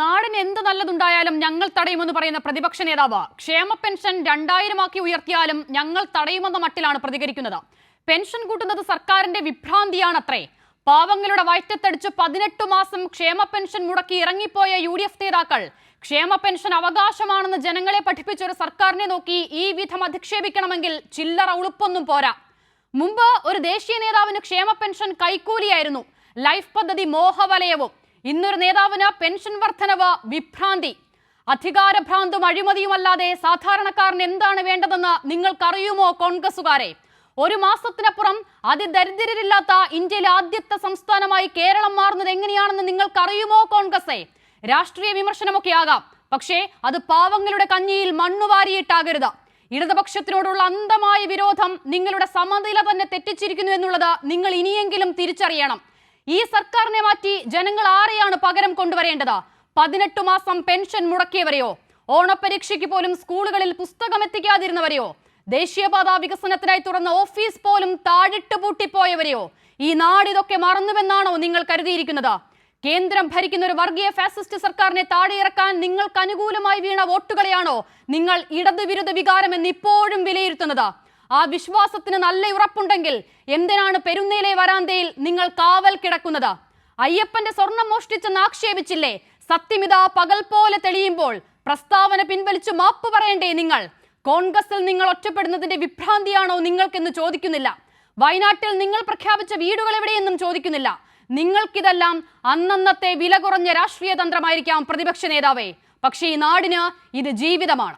നാടിന് എന്ത് നല്ലതുണ്ടായാലും ഞങ്ങൾ തടയുമെന്ന് പറയുന്ന പ്രതിപക്ഷ നേതാവ് ക്ഷേമ പെൻഷൻ 2000 ഉയർത്തിയാലും ഞങ്ങൾ തടയുമെന്ന മട്ടിലാണ് പ്രതികരിക്കുന്നത്. പെൻഷൻ കൂട്ടുന്നത് സർക്കാരിന്റെ വിഭ്രാന്തിയാണത്രേ. പാവങ്ങളുടെ വയറ്റത്തടിച്ച് 18 മാസം ക്ഷേമ പെൻഷൻ മുടക്കി ഇറങ്ങിപ്പോയ UDF നേതാക്കൾ ക്ഷേമ പെൻഷൻ അവകാശമാണെന്ന് ജനങ്ങളെ പഠിപ്പിച്ച ഒരു സർക്കാരിനെ നോക്കി ഈ വിധം അധിക്ഷേപിക്കണമെങ്കിൽ ചില്ലറ ഉളുപ്പൊന്നും പോരാ. മുമ്പ് ഒരു ദേശീയ നേതാവിന് ക്ഷേമ പെൻഷൻ കൈക്കൂലിയായിരുന്നു, ലൈഫ് പദ്ധതി മോഹവലയവും. ഇന്നൊരു നേതാവിന് പെൻഷൻ വർധനവ് വിഭ്രാന്തി. അധികാരഭ്രാന്തും അഴിമതിയുമല്ലാതെ സാധാരണക്കാരന് എന്താണ് വേണ്ടതെന്ന് നിങ്ങൾക്കറിയുമോ കോൺഗ്രസുകാരെ? ഒരു മാസത്തിനപ്പുറം അതിദരിദ്രരില്ലാത്ത ഇന്ത്യയിലെ ആദ്യത്തെ സംസ്ഥാനമായി കേരളം മാറുന്നത് എങ്ങനെയാണെന്ന് നിങ്ങൾക്കറിയുമോ കോൺഗ്രസെ? രാഷ്ട്രീയ വിമർശനമൊക്കെ ആകാം, പക്ഷേ അത് പാവങ്ങളുടെ കഞ്ഞിയിൽ മണ്ണുവാരിയിട്ടാകരുത്. ഇടതുപക്ഷത്തിനോടുള്ള അന്ധമായ വിരോധം നിങ്ങളുടെ സമനില തന്നെ തെറ്റിച്ചിരിക്കുന്നു എന്നുള്ളത് നിങ്ങൾ ഇനിയെങ്കിലും തിരിച്ചറിയണം. ഈ സർക്കാരിനെ മാറ്റി ജനങ്ങൾ ആരെയാണ് പകരം കൊണ്ടുവരേണ്ടത്? 18 മാസം പെൻഷൻ മുടക്കിയവരെയോ? ഓണപരീക്ഷയ്ക്ക് പോലും സ്കൂളുകളിൽ പുസ്തകം എത്തിക്കാതിരുന്നവരെയോ? ദേശീയപാത വികസനത്തിനായി തുറന്ന ഓഫീസ് പോലും താഴിട്ട് പൂട്ടിപ്പോയവരെയോ? ഈ നാടിതൊക്കെ മറന്നുവെന്നാണോ നിങ്ങൾ കരുതിയിരിക്കുന്നത്? കേന്ദ്രം ഭരിക്കുന്ന ഒരു വർഗീയ ഫാസിസ്റ്റ് സർക്കാരിനെ താഴെയിറക്കാൻ നിങ്ങൾക്ക് അനുകൂലമായി വീണ വോട്ടുകളെയാണോ നിങ്ങൾ ഇടതുവിരുദ്ധ വികാരമെന്ന് ഇപ്പോഴും വിലയിരുത്തുന്നത്? ആ വിശ്വാസത്തിന് നല്ല ഉറപ്പുണ്ടെങ്കിൽ എന്തിനാണ് പെരുന്നേലെ വരാന്തയിൽ നിങ്ങൾ കാവൽ കിടക്കുന്നത്? അയ്യപ്പന്റെ സ്വർണം മോഷ്ടിച്ചെന്ന് ആക്ഷേപിച്ചില്ലേ? സത്യമിതാ പകൽ പോലെ തെളിയുമ്പോൾ പ്രസ്താവന പിൻവലിച്ചു മാപ്പ് പറയണ്ടേ നിങ്ങൾ? കോൺഗ്രസിൽ നിങ്ങൾ ഒറ്റപ്പെടുന്നതിന്റെ വിഭ്രാന്തിയാണോ നിങ്ങൾക്കെന്ന് ചോദിക്കുന്നില്ല. വയനാട്ടിൽ നിങ്ങൾ പ്രഖ്യാപിച്ച വീടുകൾ എവിടെയെന്നും ചോദിക്കുന്നില്ല. നിങ്ങൾക്കിതെല്ലാം അന്നന്നത്തെ വില കുറഞ്ഞ രാഷ്ട്രീയ തന്ത്രമായിരിക്കാം പ്രതിപക്ഷ നേതാവേ, പക്ഷേ ഈ നാടിന് ഇത് ജീവിതമാണ്.